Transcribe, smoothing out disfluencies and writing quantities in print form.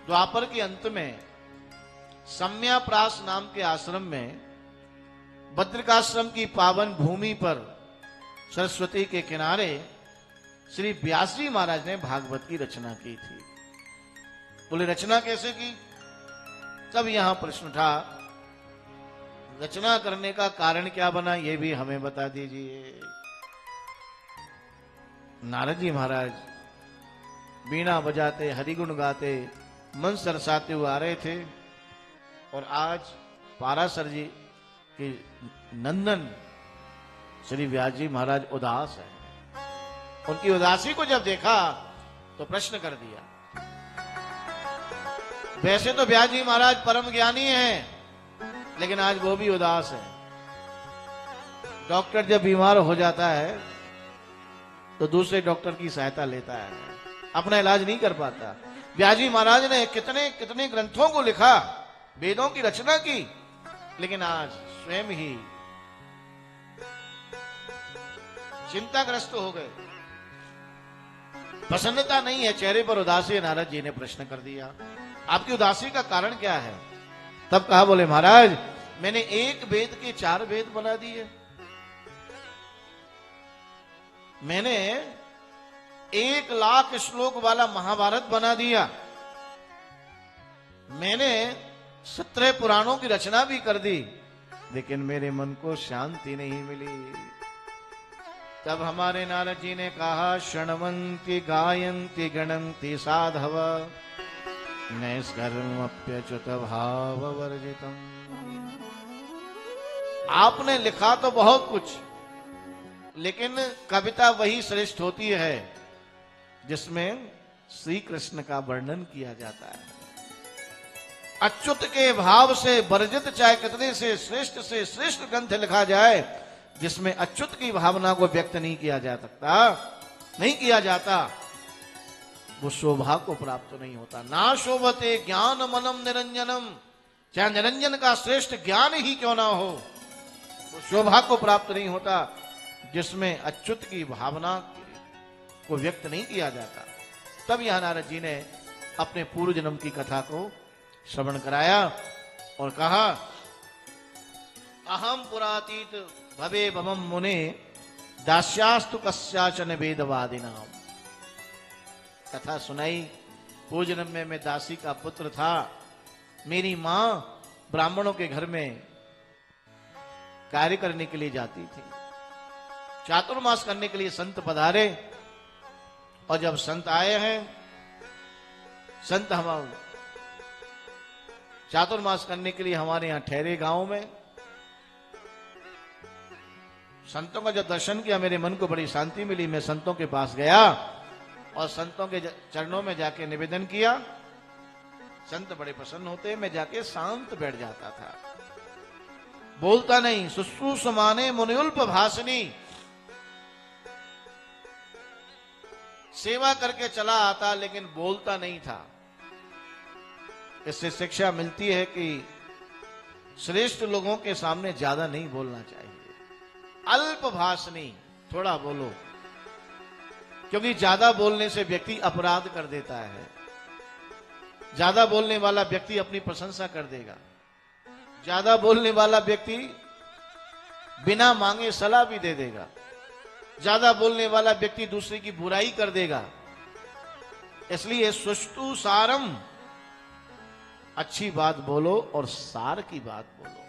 द्वापर के अंत में सम्याप्रास नाम के आश्रम में बद्रिकाश्रम की पावन भूमि पर सरस्वती के किनारे श्री व्यास जी महाराज ने भागवत की रचना की थी। बोले रचना कैसे की? तब यहां प्रश्न उठा, रचना करने का कारण क्या बना, यह भी हमें बता दीजिए। नारद जी महाराज बीणा बजाते, हरिगुण गाते, मन सरसाते हुए आ रहे थे और आज पाराशर जी के नंदन श्री व्यास जी महाराज उदास है। उनकी उदासी को जब देखा तो प्रश्न कर दिया। वैसे तो व्यास जी महाराज परम ज्ञानी हैं, लेकिन आज वो भी उदास है। डॉक्टर जब बीमार हो जाता है तो दूसरे डॉक्टर की सहायता लेता है, अपना इलाज नहीं कर पाता। व्यास जी महाराज ने कितने कितने ग्रंथों को लिखा, वेदों की रचना की, लेकिन आज स्वयं ही चिंताग्रस्त हो गए। प्रसन्नता नहीं है चेहरे पर, उदासी। नारद जी ने प्रश्न कर दिया, आपकी उदासी का कारण क्या है? तब कहा, बोले महाराज मैंने एक वेद के 4 वेद बना दिए, मैंने 1,00,000 श्लोक वाला महाभारत बना दिया, मैंने 17 पुराणों की रचना भी कर दी, लेकिन मेरे मन को शांति नहीं मिली। तब हमारे नारद जी ने कहा, शृण्वन्ति गायन्ति गणन्ति साधव नैष्कर्मप्यच्युत भाव वर्जितम्। आपने लिखा तो बहुत कुछ, लेकिन कविता वही श्रेष्ठ होती है जिसमें श्री कृष्ण का वर्णन किया जाता है। अच्युत के भाव से वर्जित चाहे कितने से श्रेष्ठ ग्रंथ लिखा जाए, जिसमें अच्युत की भावना को व्यक्त नहीं किया जा सकता, नहीं किया जाता, वो शोभा को प्राप्त नहीं होता। ना शोभते ज्ञान मनम निरंजनम, चाहे निरंजन का श्रेष्ठ ज्ञान ही क्यों ना हो, वो शोभा को प्राप्त नहीं होता जिसमें अच्युत की भावना को व्यक्त नहीं किया जाता। तब यहां नारद जी ने अपने पूर्व जन्म की कथा को श्रवण कराया और कहा, अहम पुरातीत भवे भवम मुने दास्यास्तु कस्याचन वेदवादिनाम। कथा सुनाई। पूर्व जन्म में मैं दासी का पुत्र था, मेरी मां ब्राह्मणों के घर में कार्य करने के लिए जाती थी। चातुर्मास करने के लिए संत पधारे, और जब संत आए हैं, संत हम चातुर्मास करने के लिए हमारे यहां ठहरे गांव में। संतों का जब दर्शन किया, मेरे मन को बड़ी शांति मिली। मैं संतों के पास गया और संतों के चरणों में जाके निवेदन किया। संत बड़े प्रसन्न होते, मैं जाके शांत बैठ जाता था, बोलता नहीं। शुश्रूषमाने मुनिउल्प भाषिणी, सेवा करके चला आता, लेकिन बोलता नहीं था। इससे शिक्षा मिलती है कि श्रेष्ठ लोगों के सामने ज्यादा नहीं बोलना चाहिए। अल्प भाषणी, थोड़ा बोलो, क्योंकि ज्यादा बोलने से व्यक्ति अपराध कर देता है। ज्यादा बोलने वाला व्यक्ति अपनी प्रशंसा कर देगा, ज्यादा बोलने वाला व्यक्ति बिना मांगे सलाह भी दे देगा, ज्यादा बोलने वाला व्यक्ति दूसरे की बुराई कर देगा। इसलिए सुष्टु सारम, अच्छी बात बोलो और सार की बात बोलो।